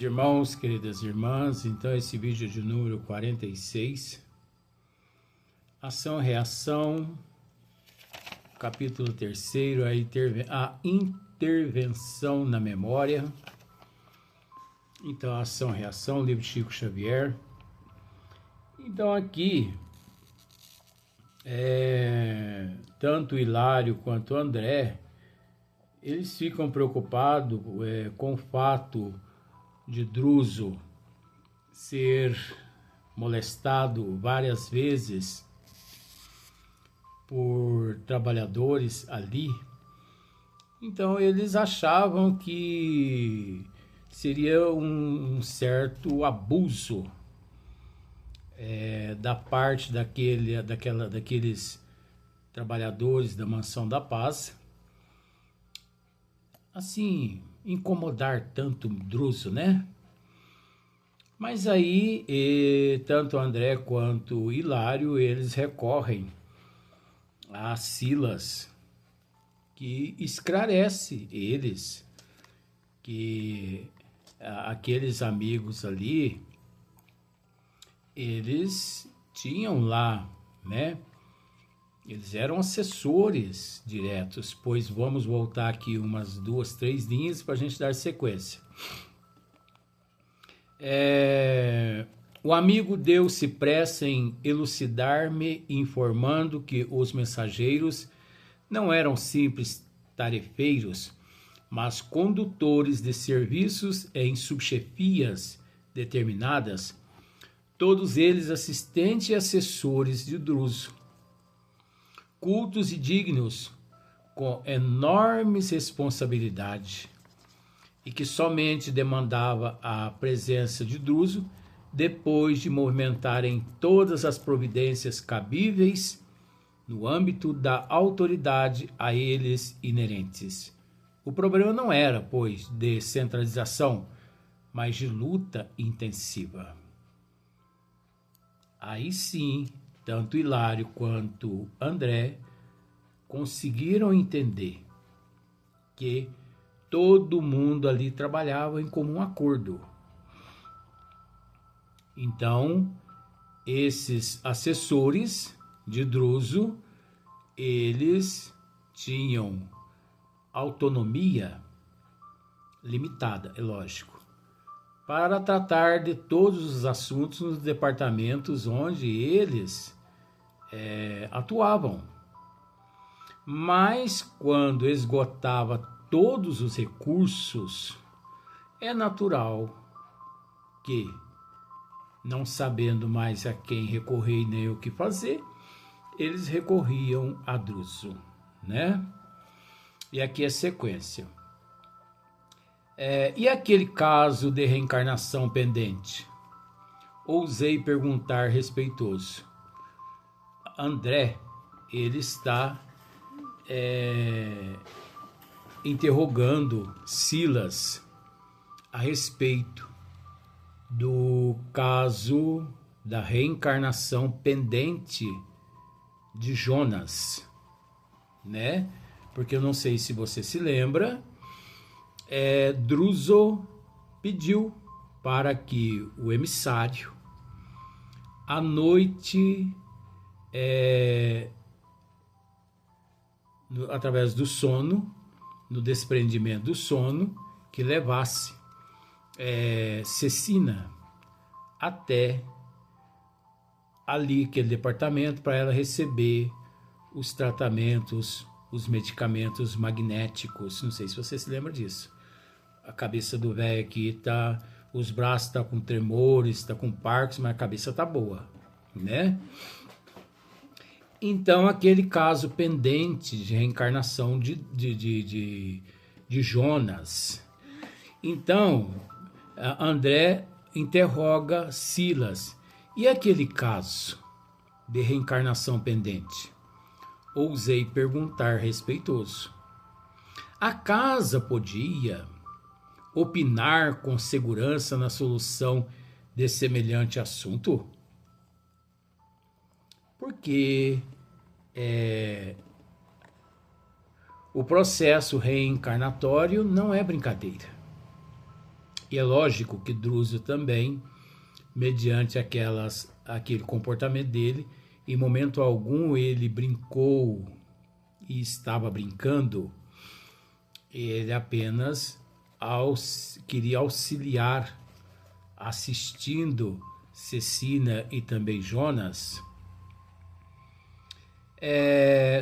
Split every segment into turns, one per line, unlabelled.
Irmãos, queridas irmãs, então esse vídeo de número 46, ação-reação, capítulo 3º, a intervenção na memória. Então, ação-reação, livro de Chico Xavier. Então aqui, tanto Hilário quanto André, eles ficam preocupados com o fato de Druso ser molestado várias vezes por trabalhadores ali. Então eles achavam que seria um certo abuso da parte daqueles trabalhadores da Mansão da Paz, assim, incomodar tanto Druso, né? Mas aí, tanto André quanto Hilário, eles recorrem a Silas, que esclarece eles, que aqueles amigos ali, eles tinham lá, né? Eles eram assessores diretos, pois vamos voltar aqui umas 2, 3 linhas para a gente dar sequência. O amigo deu-se pressa em elucidar-me, informando que os mensageiros não eram simples tarefeiros, mas condutores de serviços em subchefias determinadas, todos eles assistentes e assessores de Druso, cultos e dignos, com enormes responsabilidades, e que somente demandava a presença de Druso depois de movimentarem todas as providências cabíveis no âmbito da autoridade a eles inerentes. O problema não era, pois, de centralização, mas de luta intensiva. Aí sim, tanto Hilário quanto André conseguiram entender que todo mundo ali trabalhava em comum acordo. Então, esses assessores de Druso, eles tinham autonomia limitada, é lógico, para tratar de todos os assuntos nos departamentos onde eles atuavam. Mas quando esgotava todos os recursos, é natural que, não sabendo mais a quem recorrer nem o que fazer, eles recorriam a Druso, né? E aqui é sequência. E aquele caso de reencarnação pendente? Ousei perguntar respeitoso. André, ele está interrogando Silas a respeito do caso da reencarnação pendente de Jonas, né? Porque eu não sei se você se lembra, Druso pediu para que o emissário, à noite, através do sono, no desprendimento do sono, que levasse Cecina até ali, aquele departamento, para ela receber os tratamentos, os medicamentos magnéticos. Não sei se você se lembra disso. A cabeça do velho aqui tá, os braços tá com tremores, tá com Parkinson, mas a cabeça tá boa, né? Então, aquele caso pendente de reencarnação de Jonas. Então, André interroga Silas. E aquele caso de reencarnação pendente? Ousei perguntar respeitoso. A casa podia opinar com segurança na solução de semelhante assunto? Porque o processo reencarnatório não é brincadeira. E é lógico que Druso também, mediante aquele comportamento dele, em momento algum ele brincou e estava brincando, ele apenas queria auxiliar, assistindo Cecina e também Jonas.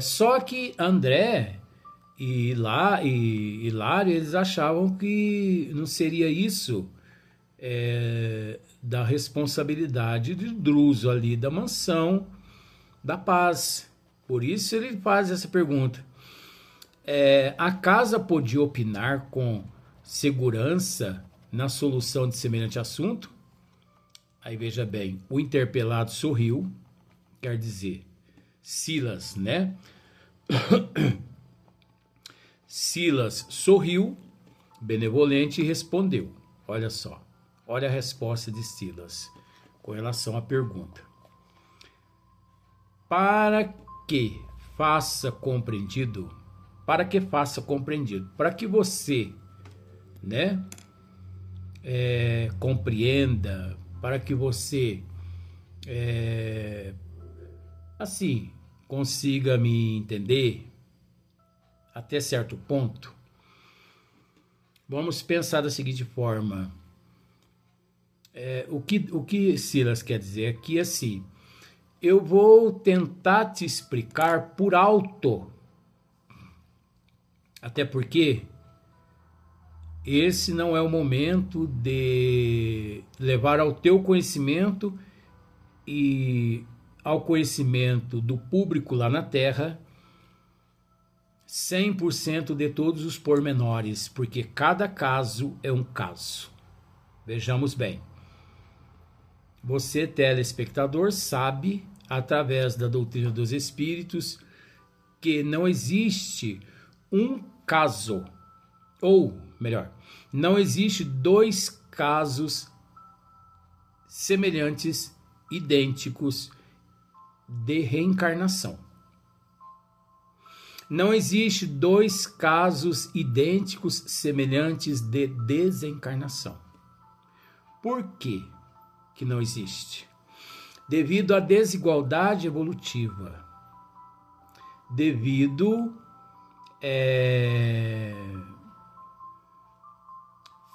Só que André e Hilário, eles achavam que não seria isso da responsabilidade de Druso ali, da mansão da paz. Por isso ele faz essa pergunta. A casa podia opinar com segurança na solução de semelhante assunto? Aí veja bem, o interpelado sorriu, quer dizer, Silas, né? Silas sorriu, benevolente, e respondeu. Olha só, olha a resposta de Silas com relação à pergunta. Para que faça compreendido, para que você, né, compreenda, para que você, assim, consiga me entender até certo ponto. Vamos pensar da seguinte forma. O que Silas quer dizer aqui é assim: eu vou tentar te explicar por alto, até porque esse não é o momento de levar ao teu conhecimento e ao conhecimento do público lá na Terra 100% de todos os pormenores, porque cada caso é um caso. Vejamos bem. Você, telespectador, sabe, através da doutrina dos espíritos, que não existe um caso, ou melhor, não existe dois casos semelhantes, idênticos, de reencarnação. Não existe dois casos idênticos, semelhantes de desencarnação. Por quê que não existe? Devido à desigualdade evolutiva. Devido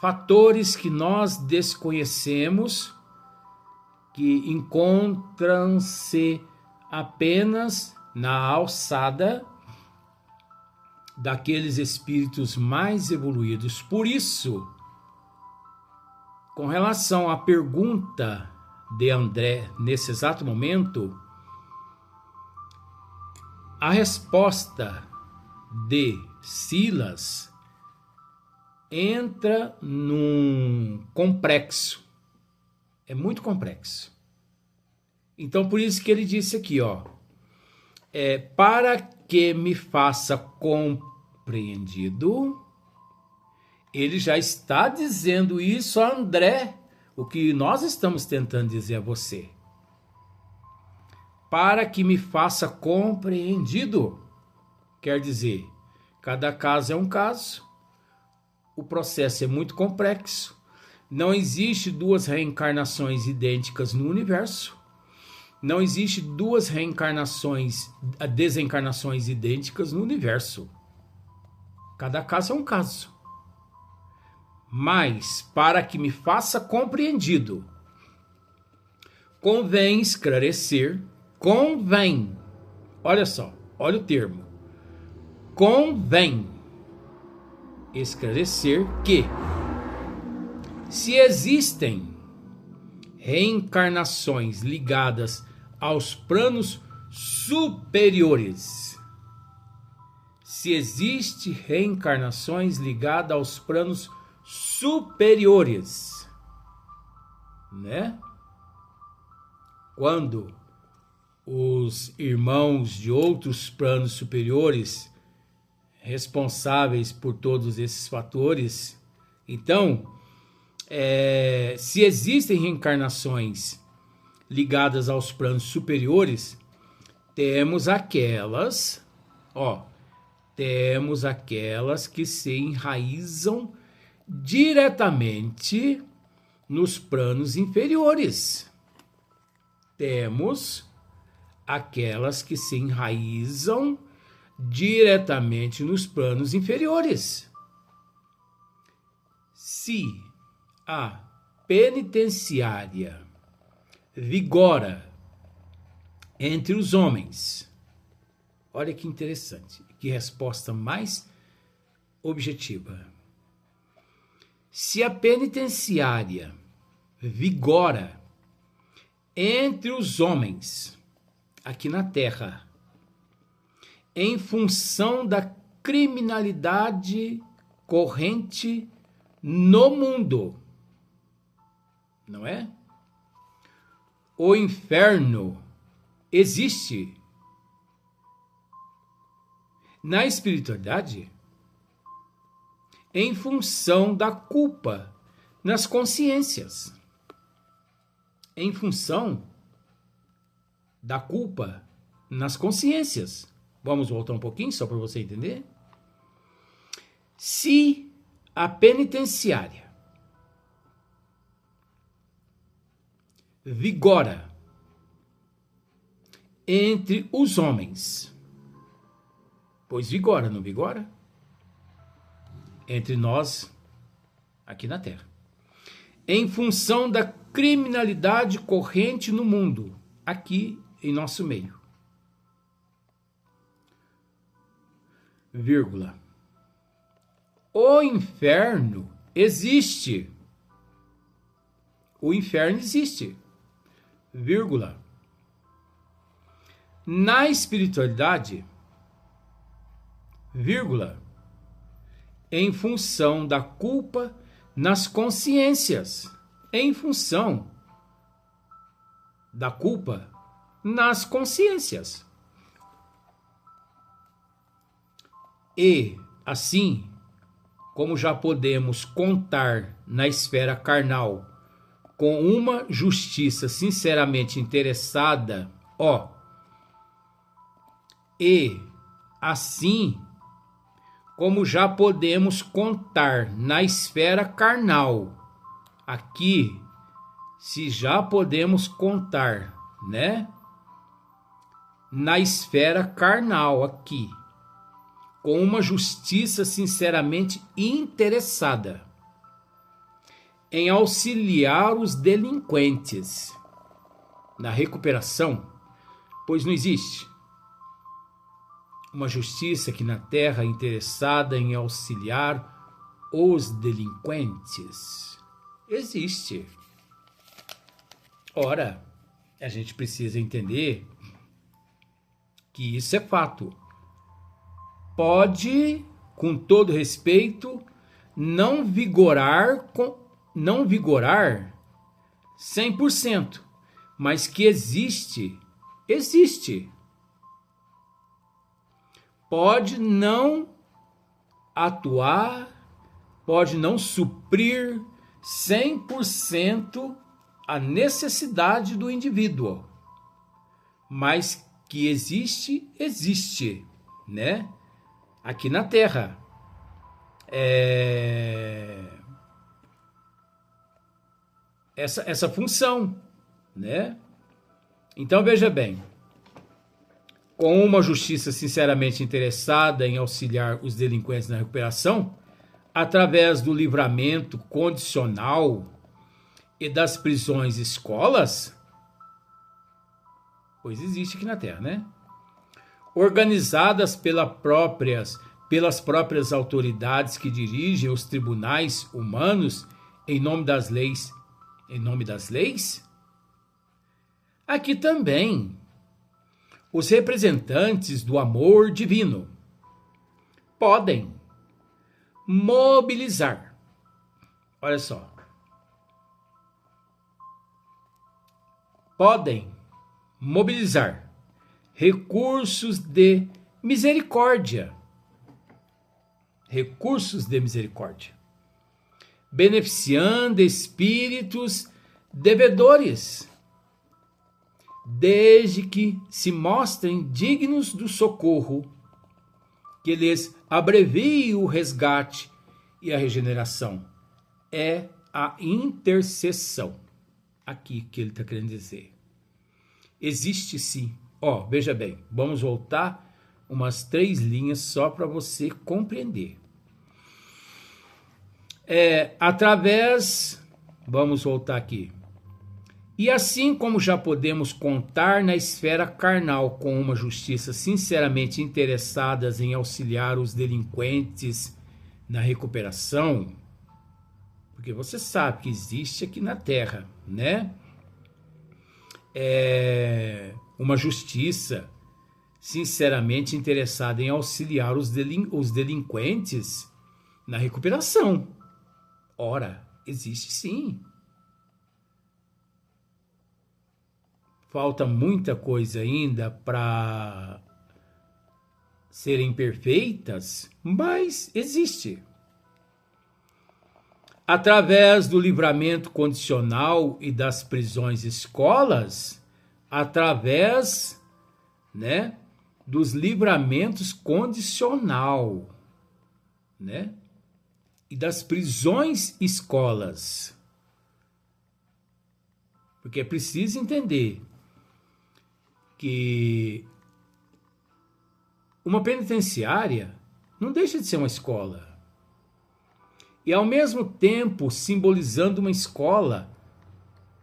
fatores que nós desconhecemos, que encontram-se apenas na alçada daqueles espíritos mais evoluídos. Por isso, com relação à pergunta de André nesse exato momento, a resposta de Silas entra num complexo. É muito complexo. Então, por isso que ele disse aqui, para que me faça compreendido. Ele já está dizendo isso a André, o que nós estamos tentando dizer a você. Para que me faça compreendido. Quer dizer, cada caso é um caso, o processo é muito complexo, não existe duas reencarnações idênticas no universo, não existe duas desencarnações idênticas no universo. Cada caso é um caso. Mas, para que me faça compreendido, convém esclarecer, olha só, olha o termo, convém esclarecer que, se existem reencarnações ligadas aos planos superiores, se existe reencarnações ligadas aos planos superiores, né? Quando os irmãos de outros planos superiores, responsáveis por todos esses fatores, então, se existem reencarnações ligadas aos planos superiores, temos aquelas que se enraizam diretamente nos planos inferiores. Temos aquelas que se enraizam diretamente nos planos inferiores. Se a penitenciária vigora entre os homens, olha que interessante, que resposta mais objetiva. Se a penitenciária vigora entre os homens aqui na Terra, em função da criminalidade corrente no mundo, não é? O inferno existe. Na espiritualidade, em função da culpa nas consciências. Em função da culpa nas consciências. Vamos voltar um pouquinho só para você entender? Se a penitenciária vigora entre os homens, pois vigora, não vigora? Entre nós, aqui na Terra. Em função da criminalidade corrente no mundo, aqui em nosso meio. Vírgula. O inferno existe. O inferno existe. Vírgula. Na espiritualidade, vírgula, em função da culpa nas consciências, em função da culpa nas consciências. E, assim, como já podemos contar na esfera carnal com uma justiça sinceramente interessada, e, assim, como já podemos contar na esfera carnal, aqui, se já podemos contar, né? Na esfera carnal, aqui, com uma justiça sinceramente interessada em auxiliar os delinquentes na recuperação, pois não existe uma justiça aqui na Terra interessada em auxiliar os delinquentes. Existe. Ora, a gente precisa entender que isso é fato. Pode, com todo respeito, não vigorar 100%, mas que existe. Pode não atuar, pode não suprir 100% a necessidade do indivíduo, mas que existe, né? Aqui na Terra. Essa função, né? Então, veja bem, com uma justiça sinceramente interessada em auxiliar os delinquentes na recuperação, através do livramento condicional e das prisões escolas, pois existe aqui na Terra, né? Organizadas pelas próprias autoridades que dirigem os tribunais humanos em nome das leis. Em nome das leis? Aqui também, os representantes do amor divino podem mobilizar. Olha só. Podem mobilizar recursos de misericórdia. Recursos de misericórdia. Beneficiando espíritos devedores, desde que se mostrem dignos do socorro, que lhes abrevie o resgate e a regeneração. é a intercessão. Aqui que ele está querendo dizer. Existe sim. Ó, veja bem, vamos voltar umas 3 linhas só para você compreender. Vamos voltar aqui. E assim como já podemos contar na esfera carnal com uma justiça sinceramente interessadas em auxiliar os delinquentes na recuperação, porque você sabe que existe aqui na Terra, né? Uma justiça sinceramente interessada em auxiliar os delinquentes na recuperação. Ora, existe sim. Falta muita coisa ainda para serem perfeitas, mas existe. Através do livramento condicional e das prisões escolas, através, né, dos livramentos condicional, né, e das prisões escolas. Porque é preciso entender que uma penitenciária não deixa de ser uma escola. E ao mesmo tempo, simbolizando uma escola,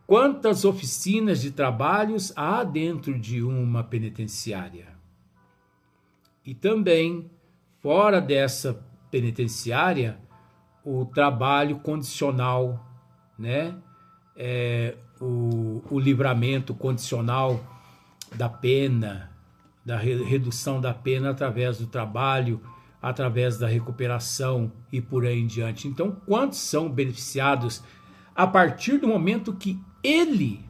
quantas oficinas de trabalhos há dentro de uma penitenciária? E também, fora dessa penitenciária, o trabalho condicional, né? O livramento condicional da pena, da redução da pena através do trabalho, através da recuperação e por aí em diante. Então, quantos são beneficiados a partir do momento que ele,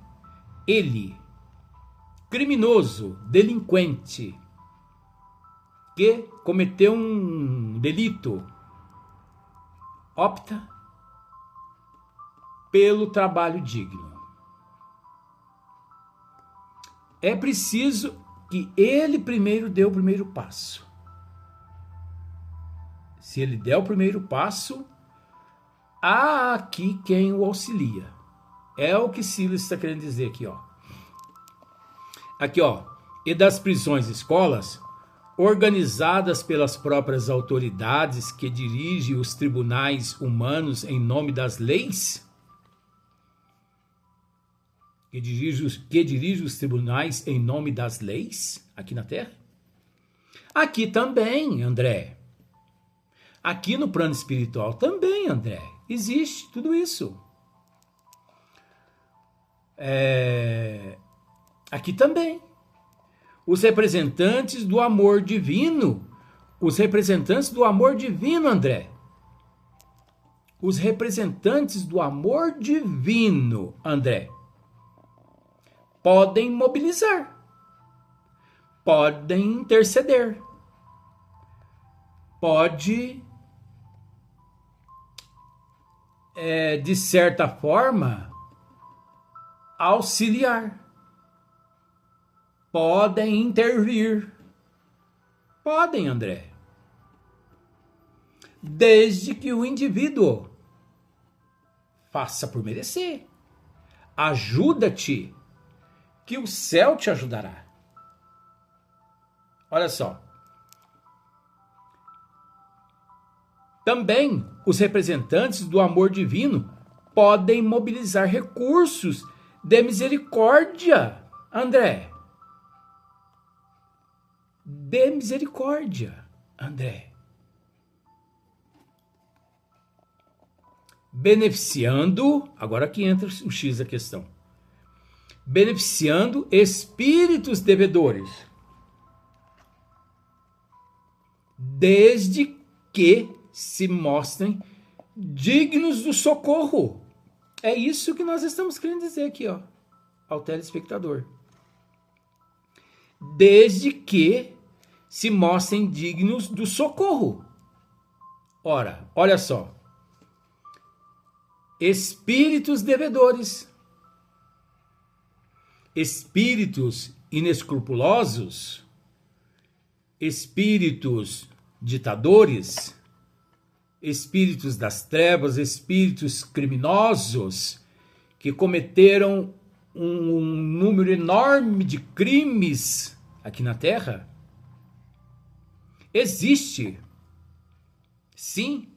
criminoso, delinquente, que cometeu um delito, opta pelo trabalho digno. É preciso que ele primeiro dê o primeiro passo. Se ele der o primeiro passo, há aqui quem o auxilia. É o que Silas está querendo dizer aqui, ó. Aqui, ó. E das prisões escolas, organizadas pelas próprias autoridades que dirigem os tribunais humanos em nome das leis, que dirige os tribunais em nome das leis aqui na Terra? Aqui também, André. Aqui no plano espiritual também, André. Existe tudo isso. Aqui também. Os representantes do amor divino. Os representantes do amor divino, André. Os representantes do amor divino, André, podem mobilizar, podem interceder, pode, de certa forma, auxiliar, podem intervir, podem, André, desde que o indivíduo faça por merecer, ajuda-te, que o céu te ajudará. Olha só. Também os representantes do amor divino podem mobilizar recursos de misericórdia, André. De misericórdia, André. Beneficiando, agora aqui entra o X da questão. Beneficiando espíritos devedores, desde que se mostrem dignos do socorro. É isso que nós estamos querendo dizer aqui, ó, ao telespectador. Desde que se mostrem dignos do socorro. Ora, olha só. Espíritos devedores, espíritos inescrupulosos, espíritos ditadores, espíritos das trevas, espíritos criminosos que cometeram um número enorme de crimes aqui na Terra? Existe, sim,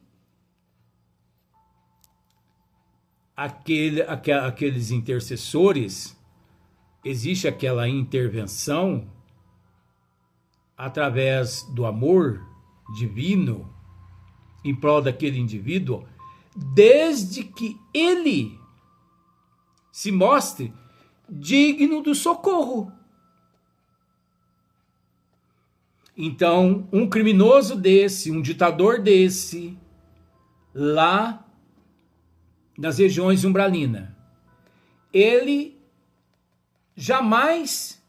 aqueles intercessores, existe aquela intervenção através do amor divino em prol daquele indivíduo, desde que ele se mostre digno do socorro. Então, um criminoso desse, um ditador desse, lá nas regiões umbralinas, ele jamais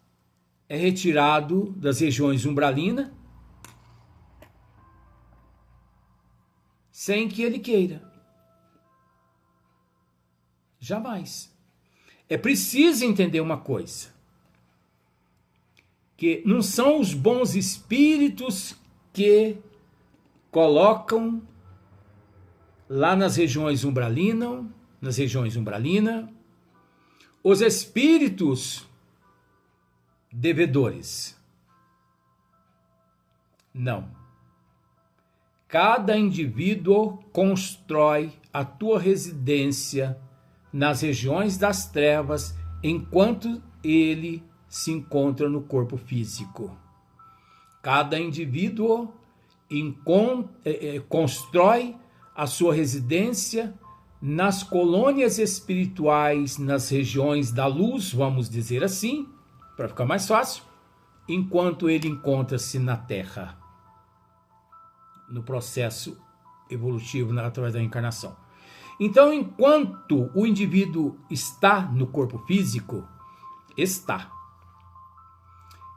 é retirado das regiões umbralinas sem que ele queira. Jamais. É preciso entender uma coisa, que não são os bons espíritos que colocam lá nas regiões umbralinas, os espíritos devedores. Não. Cada indivíduo constrói a tua residência nas regiões das trevas enquanto ele se encontra no corpo físico. Cada indivíduo constrói a sua residência nas colônias espirituais, nas regiões da luz, vamos dizer assim, para ficar mais fácil, enquanto ele encontra-se na Terra, no processo evolutivo através da encarnação. Então, enquanto o indivíduo está no corpo físico,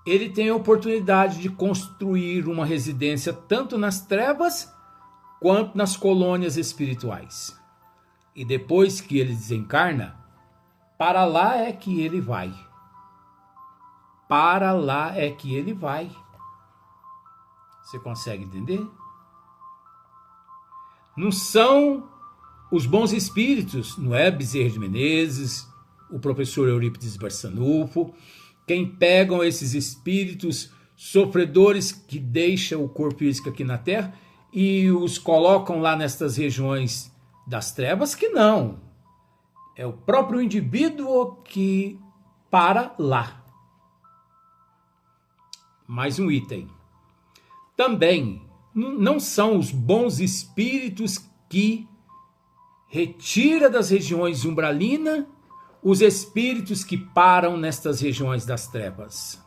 ele tem a oportunidade de construir uma residência tanto nas trevas quanto nas colônias espirituais. E depois que ele desencarna, para lá é que ele vai. Para lá é que ele vai. Você consegue entender? Não são os bons espíritos, não é Bezerra de Menezes, o professor Eurípides Barçanufo, quem pegam esses espíritos sofredores que deixam o corpo físico aqui na Terra e os colocam lá nestas regiões das trevas, que não. É o próprio indivíduo que para lá. Mais um item. Também não são os bons espíritos que retira das regiões umbralinas os espíritos que param nestas regiões das trevas.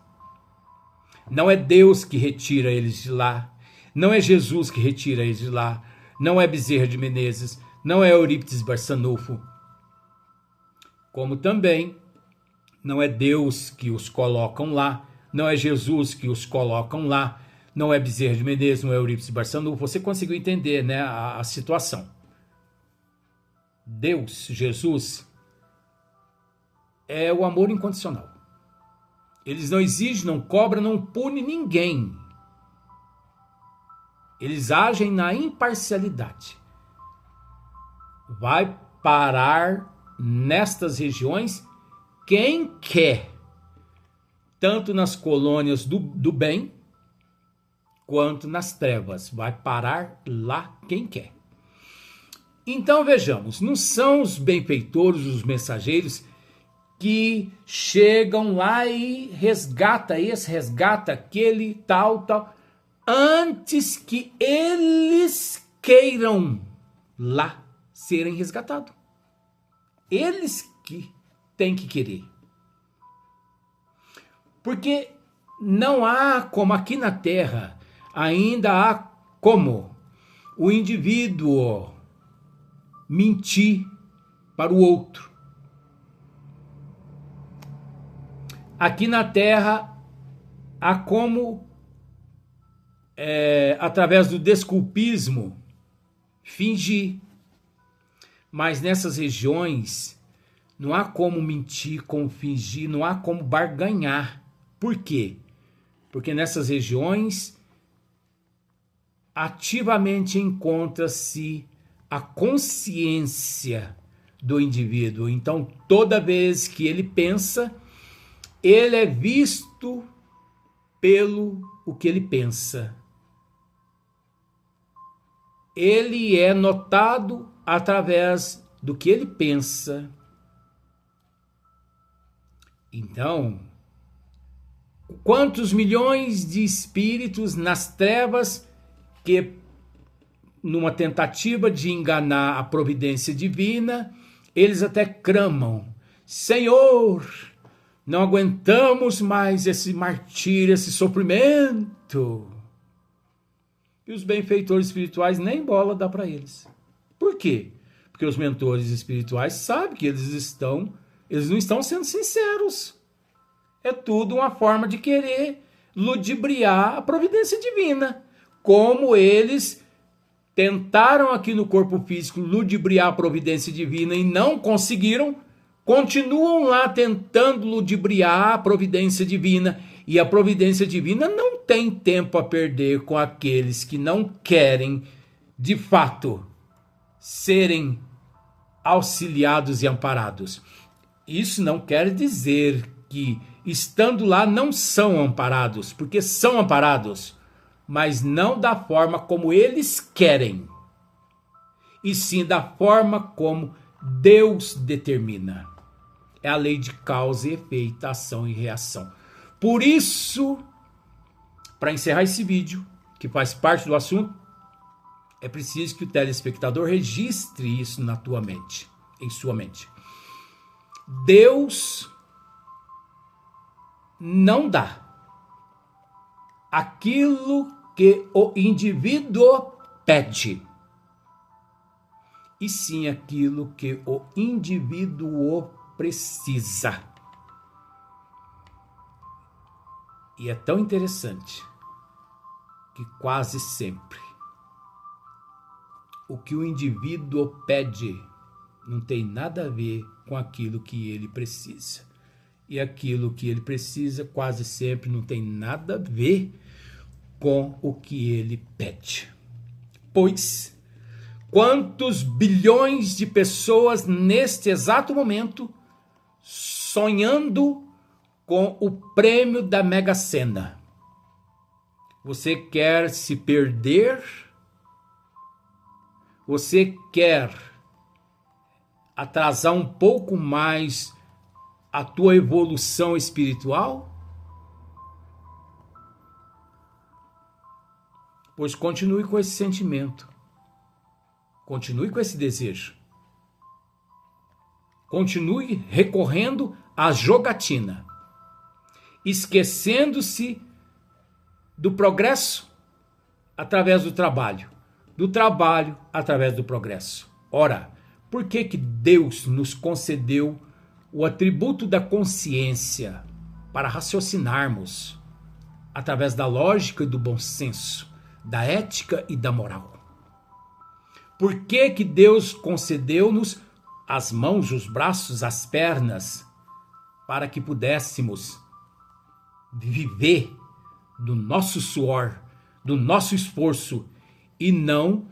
Não é Deus que retira eles de lá, não é Jesus que retira eles de lá, não é Bezerra de Menezes, não é Eurípides Barçanufo, como também não é Deus que os colocam lá, não é Jesus que os colocam lá, não é Bezerra de Menezes, não é Eurípides Barçanufo. Você conseguiu entender, né, a situação. Deus, Jesus, é o amor incondicional. Eles não exigem, não cobram, não punem ninguém. Eles agem na imparcialidade. Vai parar nestas regiões quem quer, tanto nas colônias do bem, quanto nas trevas. Vai parar lá quem quer. Então vejamos, não são os benfeitores, os mensageiros, que chegam lá e resgata aquele, tal, antes que eles queiram lá serem resgatados. Eles que têm que querer. Porque não há como aqui na Terra, ainda há como o indivíduo mentir para o outro. Aqui na Terra há como, através do desculpismo, fingir. Mas nessas regiões não há como mentir, como fingir, não há como barganhar. Por quê? Porque nessas regiões ativamente encontra-se a consciência do indivíduo. Então, toda vez que ele pensa, ele é visto pelo o que ele pensa. Ele é notado através do que ele pensa. Então, quantos milhões de espíritos nas trevas que, numa tentativa de enganar a providência divina, eles até clamam: Senhor, não aguentamos mais esse martírio, esse sofrimento. E os benfeitores espirituais nem bola dá para eles. Por quê? Porque os mentores espirituais sabem que eles não estão sendo sinceros. É tudo uma forma de querer ludibriar a providência divina. Como eles tentaram aqui no corpo físico ludibriar a providência divina e não conseguiram, continuam lá tentando ludibriar a providência divina. E a providência divina não tem tempo a perder com aqueles que não querem, de fato, serem auxiliados e amparados. Isso não quer dizer que, estando lá, não são amparados, porque são amparados, mas não da forma como eles querem, e sim da forma como Deus determina. É a lei de causa e efeito, ação e reação. Por isso, para encerrar esse vídeo, que faz parte do assunto, é preciso que o telespectador registre isso na tua mente, em sua mente. Deus não dá aquilo que o indivíduo pede, e sim aquilo que o indivíduo precisa. E é tão interessante que quase sempre o que o indivíduo pede não tem nada a ver com aquilo que ele precisa. E aquilo que ele precisa quase sempre não tem nada a ver com o que ele pede. Pois, quantos bilhões de pessoas neste exato momento sonhando com o prêmio da Mega Sena? Você quer se perder? Você quer atrasar um pouco mais a tua evolução espiritual? Pois continue com esse sentimento. Continue com esse desejo. Continue recorrendo à jogatina, esquecendo-se do progresso através do trabalho através do progresso. Ora, por que Deus nos concedeu o atributo da consciência para raciocinarmos através da lógica e do bom senso, da ética e da moral? Por que Deus concedeu-nos as mãos, os braços, as pernas, para que pudéssemos viver do nosso suor, do nosso esforço, e não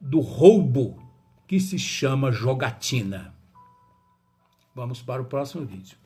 do roubo que se chama jogatina? Vamos para o próximo vídeo.